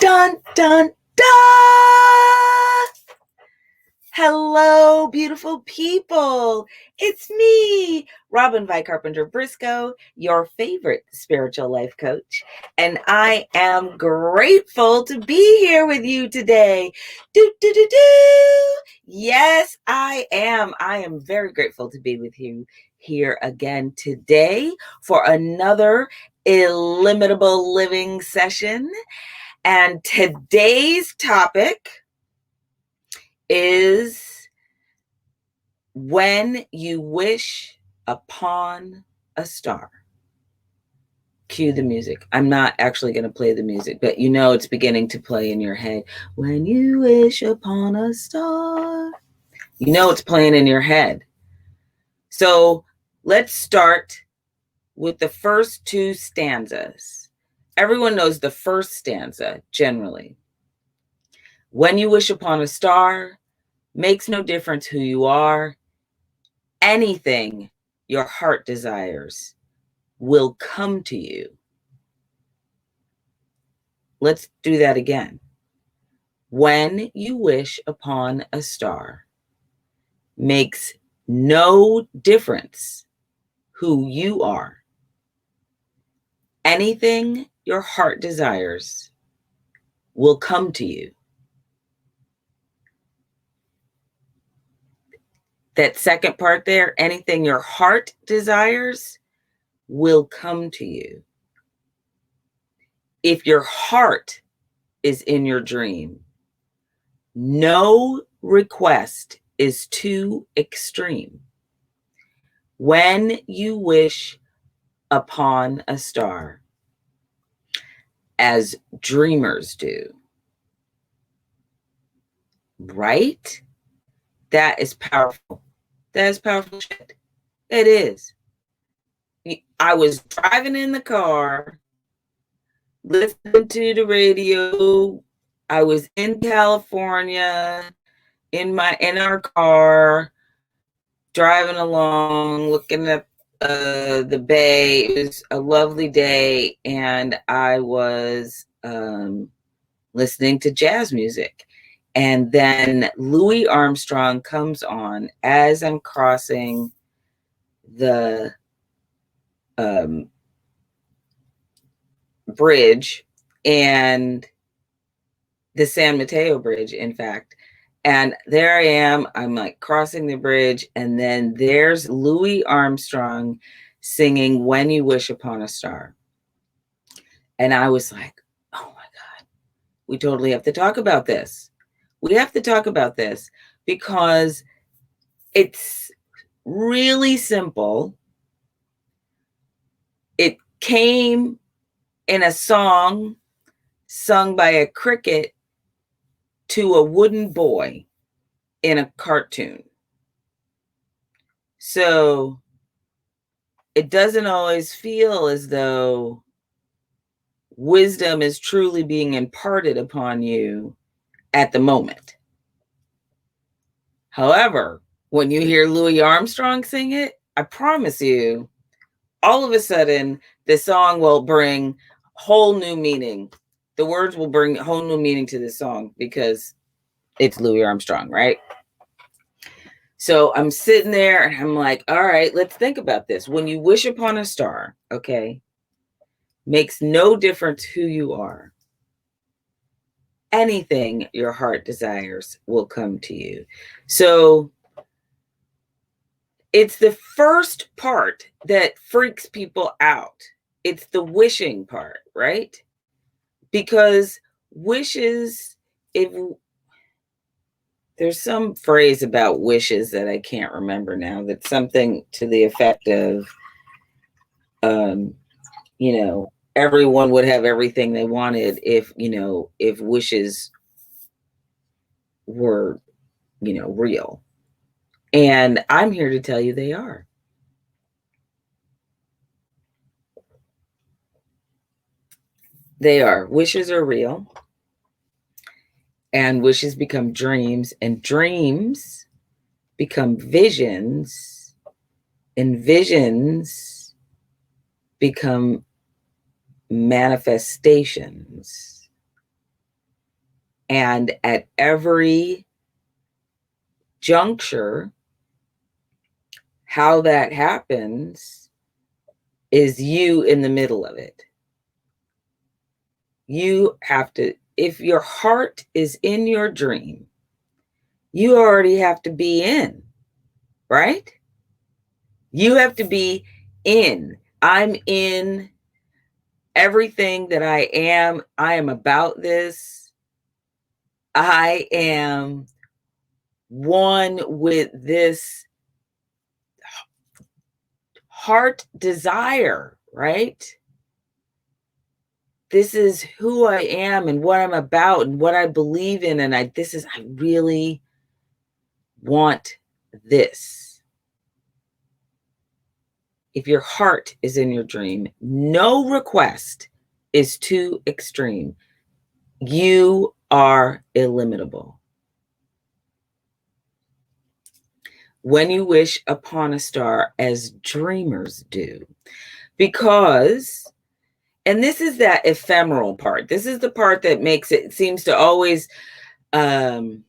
Dun, dun, dun! Hello, beautiful people. It's me, Robyn Carpenter Briscoe, your favorite spiritual life coach. And I am grateful to be here with you today. Do, do, do, do. Yes, I am. I am very grateful to be with you here again today for another Illimitable Living Session. And today's topic is when you wish upon a star. Cue the music. I'm not actually going to play the music, but you know it's beginning to play in your head. When you wish upon a star. You know it's playing in your head. So let's start with the first two stanzas. Everyone knows the first stanza generally. When you wish upon a star, makes no difference who you are. Anything your heart desires will come to you. Let's do that again. When you wish upon a star, makes no difference who you are. Anything your heart desires will come to you. That second part there, anything your heart desires will come to you. If your heart is in your dream, no request is too extreme. When you wish upon a star, as dreamers do, right? That is powerful. That is powerful shit. It is. I was driving in the car, listening to the radio. I was in California, in our car, driving along, looking at the bay. It was a lovely day, and I was listening to jazz music. And then Louis Armstrong comes on as I'm crossing the bridge, and the San Mateo Bridge, in fact. And there I am, I'm like crossing the bridge, and then there's Louis Armstrong singing When You Wish Upon a Star. And I was like, oh my God, we totally have to talk about this. We have to talk about this because it's really simple. It came in a song sung by a cricket to a wooden boy in a cartoon. So it doesn't always feel as though wisdom is truly being imparted upon you at the moment. However, when you hear Louis Armstrong sing it, I promise you, all of a sudden, the song will bring whole new meaning. The words will bring whole new meaning to the song because it's Louis Armstrong, right? So I'm sitting there and I'm like, all right, let's think about this. When you wish upon a star, okay, makes no difference who you are. Anything your heart desires will come to you. So it's the first part that freaks people out. It's the wishing part, right? Because wishes, if there's some phrase about wishes that I can't remember now, that's something to the effect of, everyone would have everything they wanted if wishes were, real. And I'm here to tell you they are. They are. Wishes are real. And wishes become dreams, and dreams become visions, and visions become manifestations. And at every juncture, how that happens is you in the middle of it. You have to, if your heart is in your dream, you already have to be in, right? You have to be in. I'm in everything that I am. I am about this. I am one with this heart desire, right? This is who I am and what I'm about and what I believe in. And I really want this. If your heart is in your dream, no request is too extreme. You are illimitable. When you wish upon a star, as dreamers do, because, and this is that ephemeral part. This is the part that makes it seems to always turn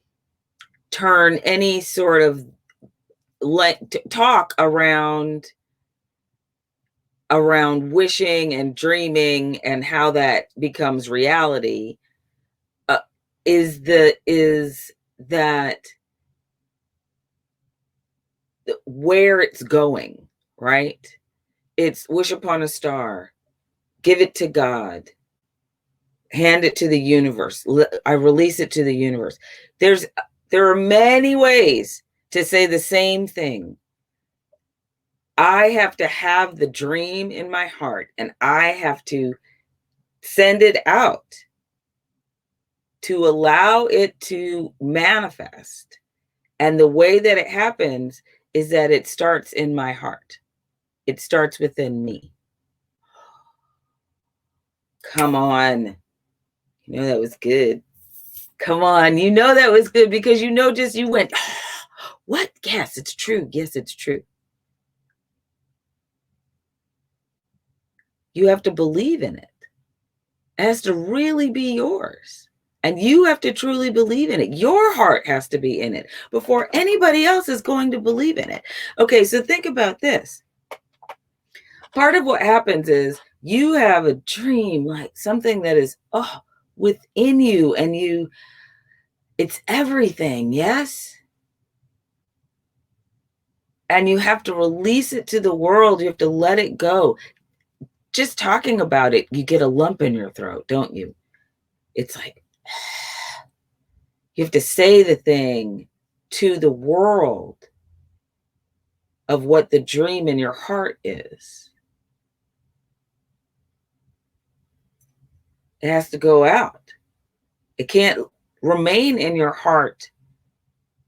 any sort of talk around wishing and dreaming and how that becomes reality is that where it's going, right? It's wish upon a star, give it to God, hand it to the universe. I release it to the universe. There are many ways to say the same thing. I have to have the dream in my heart and I have to send it out to allow it to manifest. And the way that it happens is that it starts in my heart. It starts within me. Come on. You know that was good. Come on. You know that was good because you went, what? Yes, it's true. Yes, it's true. You have to believe in it. It has to really be yours. And you have to truly believe in it. Your heart has to be in it before anybody else is going to believe in it. Okay, so think about this. Part of what happens is you have a dream, like something that is within you, and it's everything, yes? And you have to release it to the world. You have to let it go. Just talking about it, you get a lump in your throat, don't you? It's like, you have to say the thing to the world of what the dream in your heart is. It has to go out. It can't remain in your heart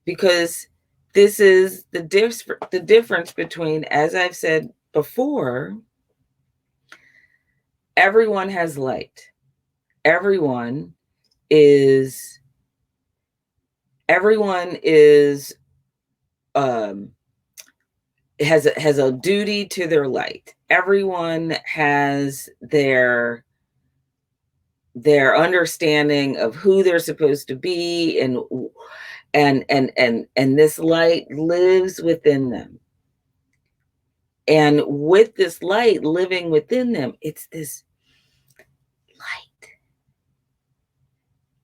because this is the difference between, as I've said before, everyone has light. Everyone is has a duty to their light. Everyone has their understanding of who they're supposed to be, and this light lives within them. And with this light living within them, it's this light.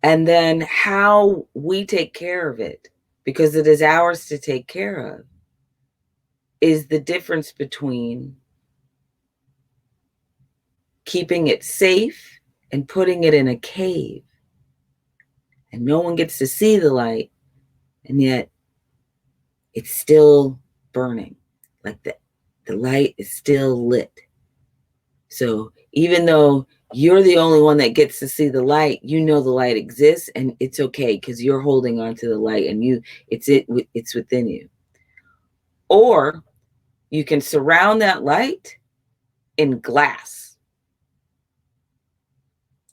And then how we take care of it, because it is ours to take care of, is the difference between keeping it safe and putting it in a cave. And no one gets to see the light, and yet it's still burning. Like the light is still lit. So even though you're the only one that gets to see the light, you know the light exists, and it's okay because you're holding on to the light, and it's within you. Or you can surround that light in glass.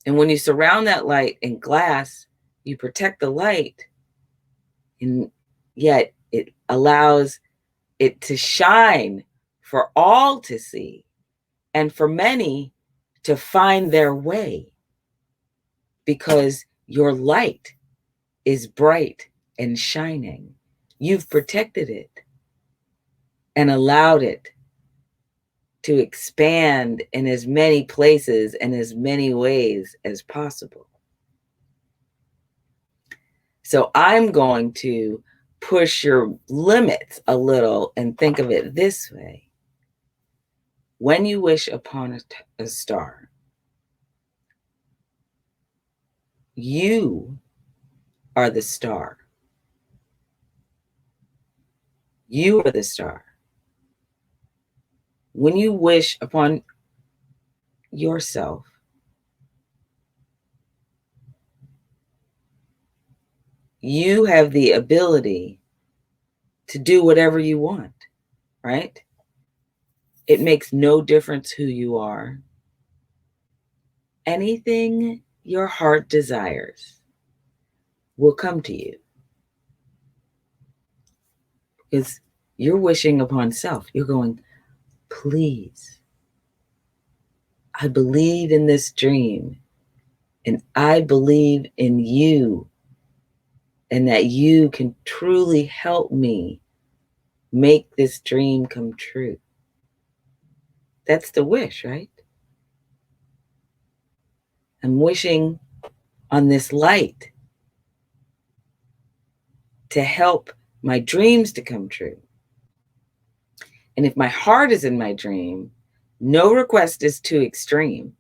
And when you surround that light in glass, you protect the light, and yet it allows it to shine for all to see, and for many to find their way, because your light is bright and shining. You've protected it and allowed it to expand in as many places and as many ways as possible. So I'm going to push your limits a little and think of it this way. When you wish upon a star, you are the star. You are the star. When you wish upon yourself, you have the ability to do whatever you want, right? It makes no difference who you are. Anything your heart desires will come to you. Because you're wishing upon self. You're going, please, I believe in this dream, and I believe in you, and that you can truly help me make this dream come true. That's the wish, right? I'm wishing on this light to help my dreams to come true. And if my heart is in my dream, no request is too extreme.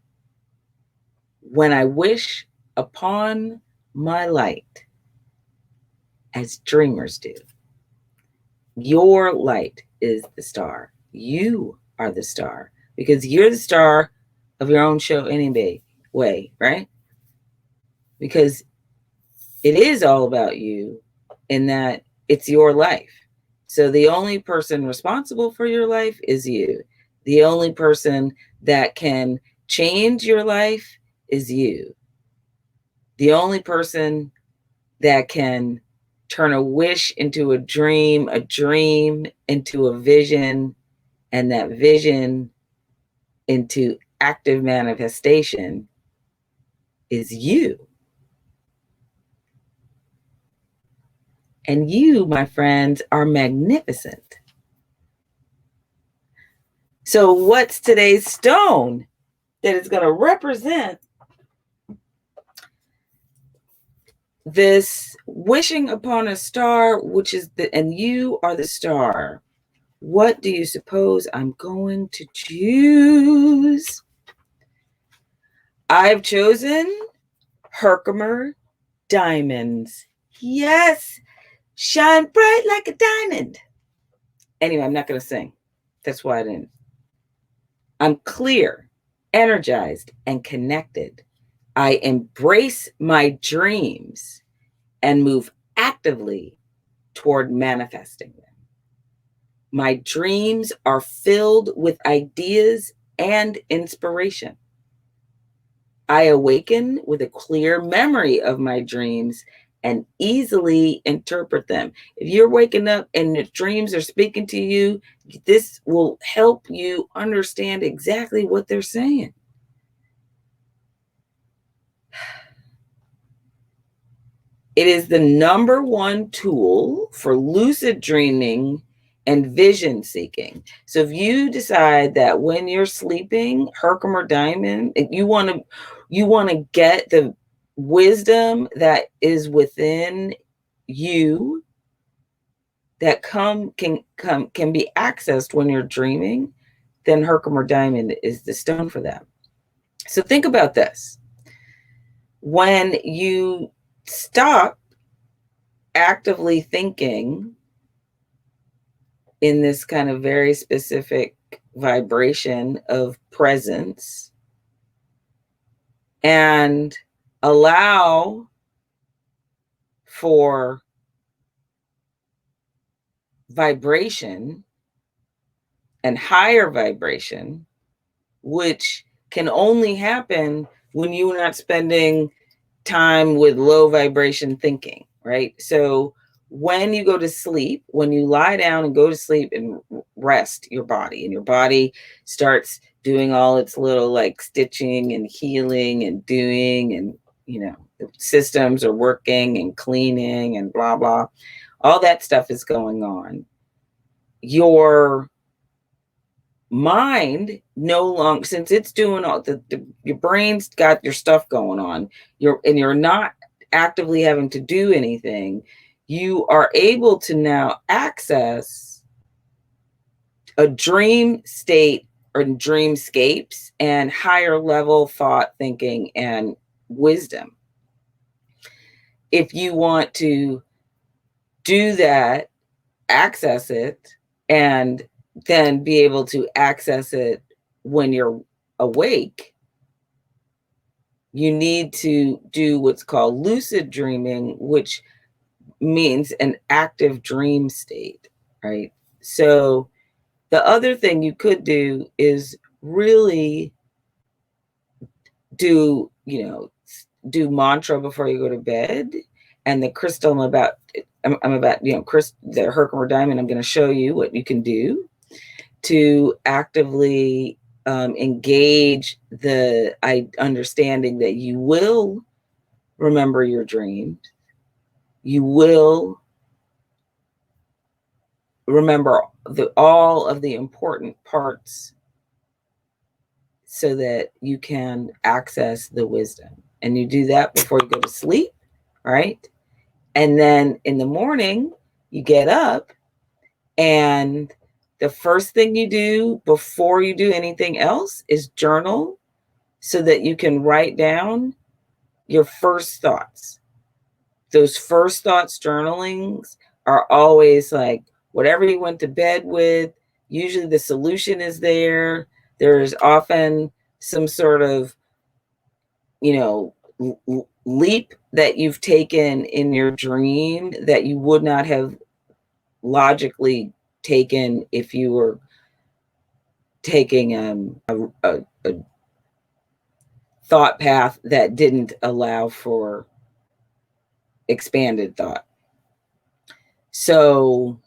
When I wish upon my light, as dreamers do, your light is the star. You are the star because you're the star of your own show anyway, right? Because it is all about you in that it's your life. So the only person responsible for your life is you. The only person that can change your life is you. The only person that can turn a wish into a dream into a vision, and that vision into active manifestation is you. And you, my friends, are magnificent. So what's today's stone that is going to represent this wishing upon a star, which is and you are the star? What do you suppose I'm going to choose? I've chosen Herkimer diamonds. Yes, shine bright like a diamond. Anyway, I'm not going to sing. That's why I didn't. I'm clear, energized, and connected. I embrace my dreams and move actively toward manifesting them. My dreams are filled with ideas and inspiration. I awaken with a clear memory of my dreams and easily interpret them. If you're waking up and the dreams are speaking to you, this will help you understand exactly what they're saying. It is the number one tool for lucid dreaming and vision seeking. So if you decide that when you're sleeping, Herkimer diamond, you want to get the wisdom that is within you that can be accessed when you're dreaming, then Herkimer diamond is the stone for that. So think about this. When you stop actively thinking in this kind of very specific vibration of presence and allow for vibration and higher vibration, which can only happen when you're not spending time with low vibration thinking, right? So when you go to sleep, when you lie down and go to sleep and rest your body, and your body starts doing all its little like stitching and healing and doing and the systems are working and cleaning and blah, blah. All that stuff is going on. Your mind no longer, since it's doing all your brain's got your stuff going on, you're not actively having to do anything, you are able to now access a dream state or dreamscapes and higher level thought, thinking, and wisdom. If you want to do that, access it, and then be able to access it when you're awake, you need to do what's called lucid dreaming, which means an active dream state, right? So the other thing you could do is really do mantra before you go to bed. And the crystal I'm about, the Herkimer diamond, I'm going to show you what you can do to actively engage the understanding that you will remember your dreams. You will remember all of the important parts so that you can access the wisdom. And you do that before you go to sleep, right? And then in the morning, you get up, and the first thing you do before you do anything else is journal, so that you can write down your first thoughts. Those first thoughts journalings are always like whatever you went to bed with. Usually the solution is there. There's often some sort of, leap that you've taken in your dream that you would not have logically taken if you were taking a thought path that didn't allow for expanded thought. So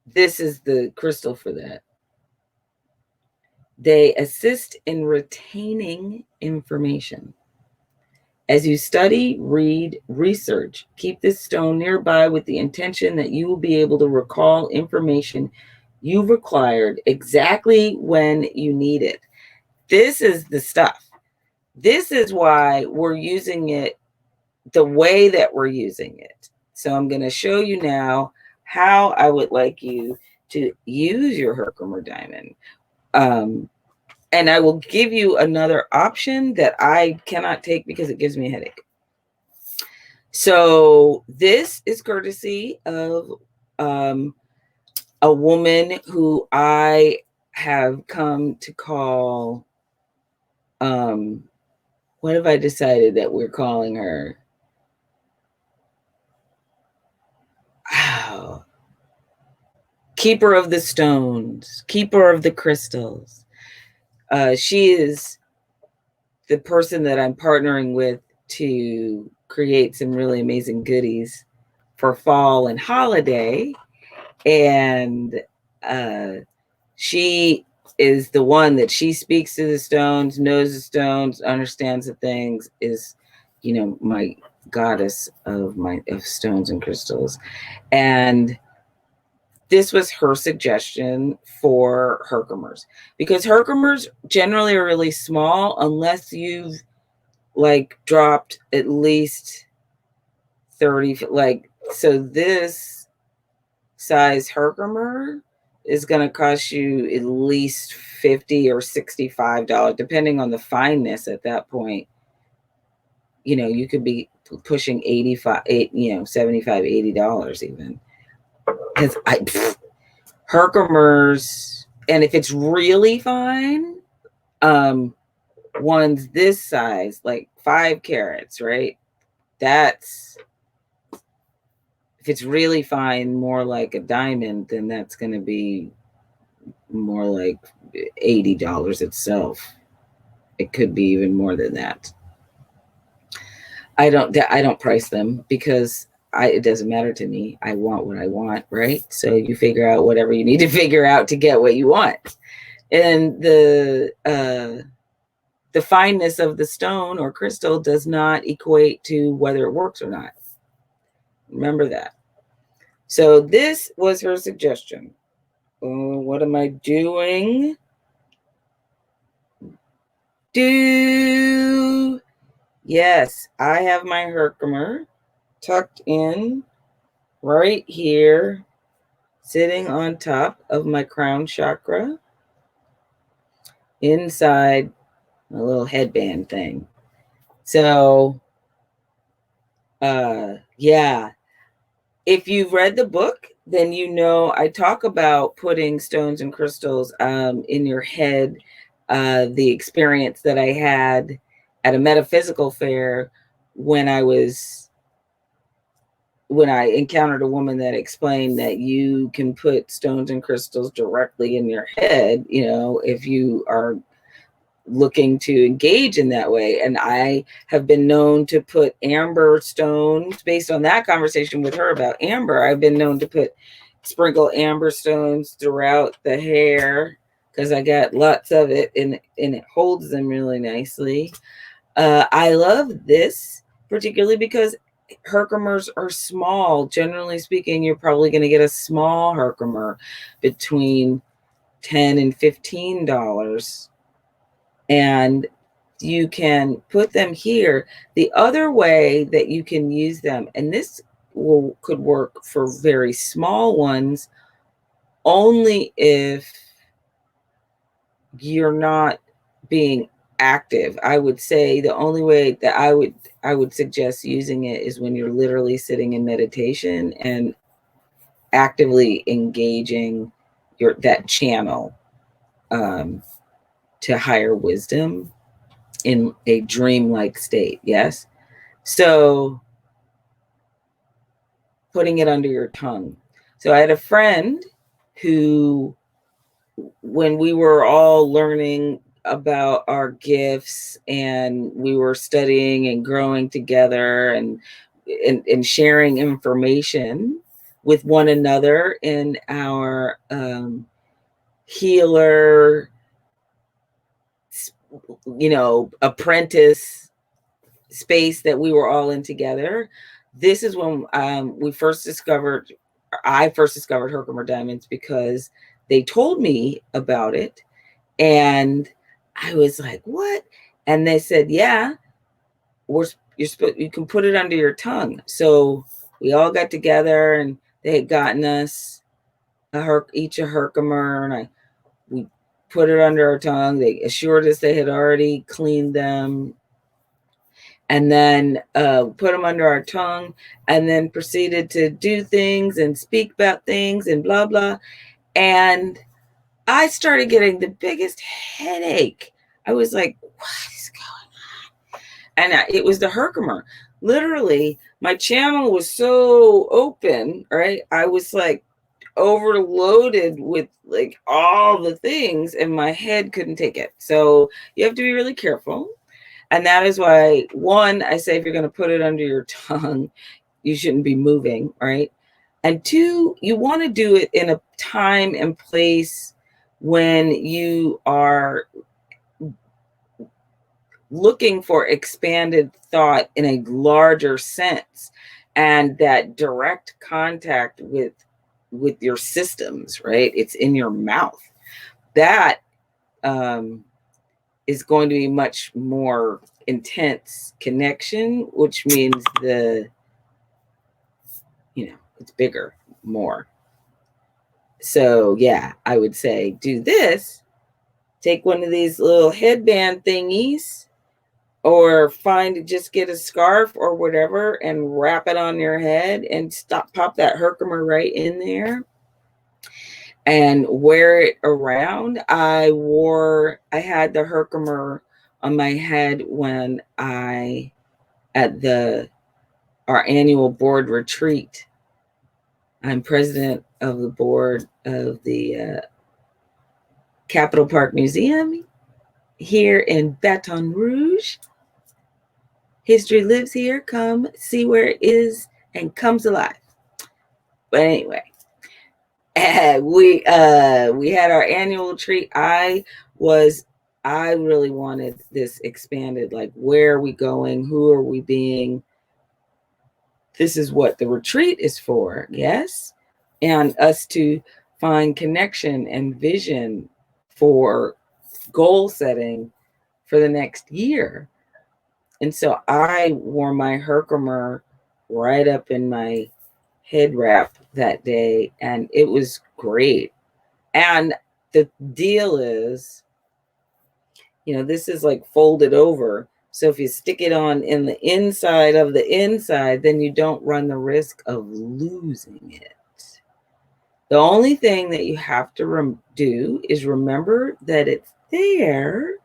this is the crystal for that. They assist in retaining information. As you study, read, research, keep this stone nearby with the intention that you will be able to recall information you've acquired exactly when you need it. This is the stuff. This is why we're using it the way that we're using it. So I'm going to show you now how I would like you to use your Herkimer diamond. And I will give you another option that I cannot take because it gives me a headache. So this is courtesy of a woman who I have come to call, what have I decided that we're calling her? Oh, keeper of the stones, keeper of the crystals. She is the person that I'm partnering with to create some really amazing goodies for fall and holiday. And she is the one that she speaks to the stones, knows the stones, understands the things, is, my goddess of stones and crystals. And this was her suggestion for Herkimers, because Herkimers generally are really small unless you've dropped at least 30, so this size Herkimer is going to cost you at least $50 or $65, depending on the fineness at that point. You could be pushing $75, $80 even. Because Herkimers, and if it's really fine, ones this size, like 5 carats, right? That's, if it's really fine, more like a diamond, then that's going to be more like $80 itself. It could be even more than that. I don't price them because it doesn't matter to me. I want what I want, right? So you figure out whatever you need to figure out to get what you want. And the the fineness of the stone or crystal does not equate to whether it works or not. Remember that. So this was her suggestion. What am I doing? Yes, I have my Herkimer tucked in right here, sitting on top of my crown chakra, inside a little headband thing. So, yeah, if you've read the book, then you know I talk about putting stones and crystals in your head. The experience that I had at a metaphysical fair when I encountered a woman that explained that you can put stones and crystals directly in your head, if you are looking to engage in that way. And I have been known to put amber stones based on that conversation with her about amber. I've been known to sprinkle amber stones throughout the hair because I got lots of it and it holds them really nicely. I love this particularly because Herkimers are small. Generally speaking, you're probably going to get a small Herkimer between $10 and $15. And you can put them here. The other way that you can use them, and this could work for very small ones, only if you're not being active. I would say the only way that I would suggest using it is when you're literally sitting in meditation and actively engaging that channel to higher wisdom in a dreamlike state. Yes. So putting it under your tongue. So I had a friend who, when we were all learning about our gifts and we were studying and growing together and sharing information with one another in our healer, apprentice space that we were all in together. This is when I first discovered Herkimer diamonds because they told me about it. And I was like, what? And they said, yeah, you can put it under your tongue. So we all got together and they had gotten us each a Herkimer, and we put it under our tongue. They assured us they had already cleaned them, and then put them under our tongue, and then proceeded to do things and speak about things and blah, blah. And I started getting the biggest headache. I was like, what is going on? And it was the Herkimer. Literally, my channel was so open, right? I was like overloaded with like all the things, and my head couldn't take it. So you have to be really careful. And that is why, one, I say if you're going to put it under your tongue, you shouldn't be moving, right? And two, you want to do it in a time and place when you are looking for expanded thought in a larger sense and that direct contact with your systems, right? It's in your mouth. That is going to be much more intense connection, which means it's bigger, more. So yeah, I would say do this. Take one of these little headband thingies, or just get a scarf or whatever and wrap it on your head and pop that Herkimer right in there and wear it around. I had the Herkimer on my head when at our annual board retreat. I'm president of the board of the Capitol Park Museum here in Baton Rouge. History lives here. Come see where it is and comes alive. But anyway, we had our annual retreat. I was I really wanted this expanded, like, where are we going? Who are we being? This is what the retreat is for, yes? And us to find connection and vision for goal setting for the next year. And so I wore my Herkimer right up in my head wrap that day, and it was great. And the deal is, this is like folded over. So if you stick it on in the inside of the inside, then you don't run the risk of losing it. The only thing that you have to do is remember that it's there,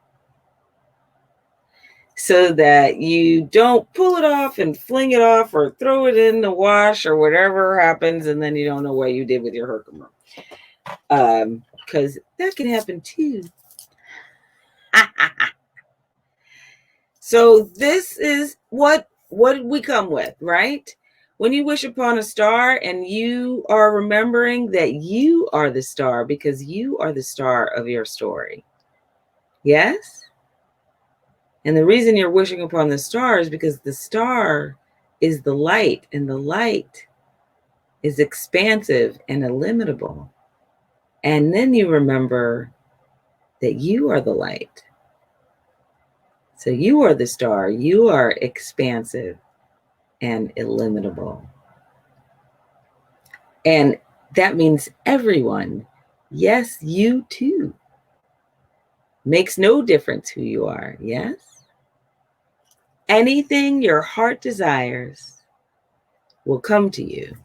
so that you don't pull it off and fling it off or throw it in the wash or whatever happens, and then you don't know what you did with your Herkimer. Because that can happen too. So this is what did we come with, right? When you wish upon a star and you are remembering that you are the star because you are the star of your story. Yes? And the reason you're wishing upon the star is because the star is the light, and the light is expansive and illimitable. And then you remember that you are the light. So you are the star, you are expansive and illimitable. And that means everyone, yes, you too, makes no difference who you are, yes? Anything your heart desires will come to you.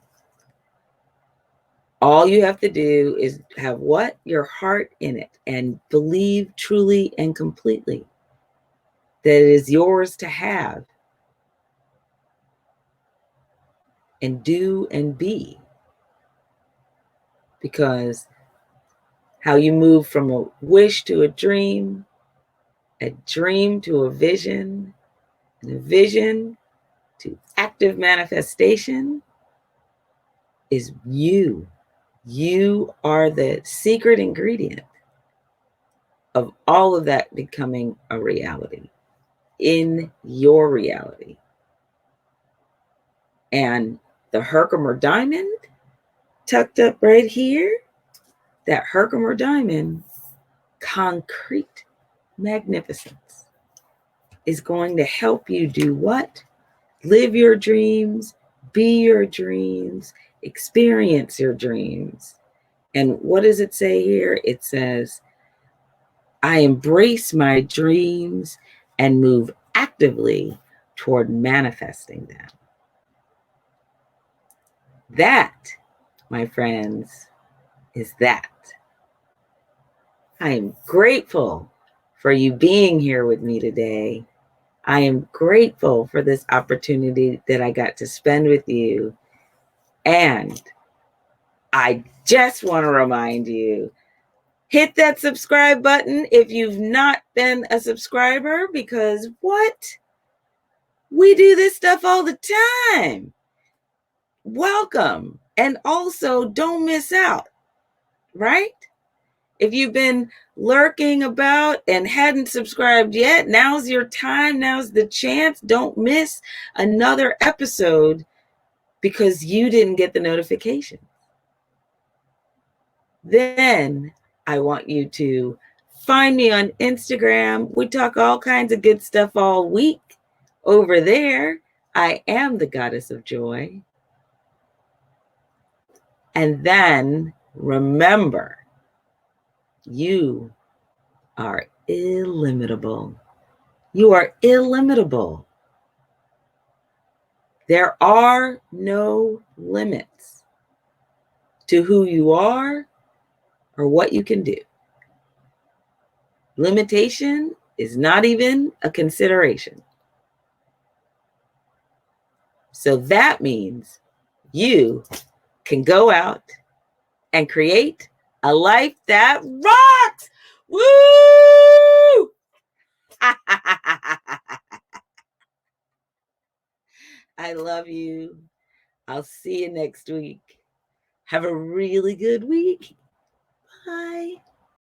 All you have to do is have what? Your heart in it, and believe truly and completely that it is yours to have and do and be. Because how you move from a wish to a dream to a vision, and a vision to active manifestation is you. You are the secret ingredient of all of that becoming a reality in your reality. And the Herkimer diamond tucked up right here, that Herkimer diamond, concrete magnificence, is going to help you do what? Live your dreams, be your dreams, experience your dreams. And what does it say here? It says, I embrace my dreams and move actively toward manifesting them. That, my friends, is that. I am grateful for you being here with me today. I am grateful for this opportunity that I got to spend with you. And I just want to remind you, hit that subscribe button if you've not been a subscriber, because what? We do this stuff all the time. Welcome. And also, don't miss out, right? If you've been lurking about and hadn't subscribed yet, now's your time. Now's the chance. Don't miss another episode because you didn't get the notification. Then I want you to find me on Instagram. We talk all kinds of good stuff all week over there. I am the Goddess of Joy. And then remember, you are illimitable. You are illimitable. There are no limits to who you are or what you can do. Limitation is not even a consideration. So that means you can go out and create a life that rocks. Woo! I love you. I'll see you next week. Have a really good week. Bye.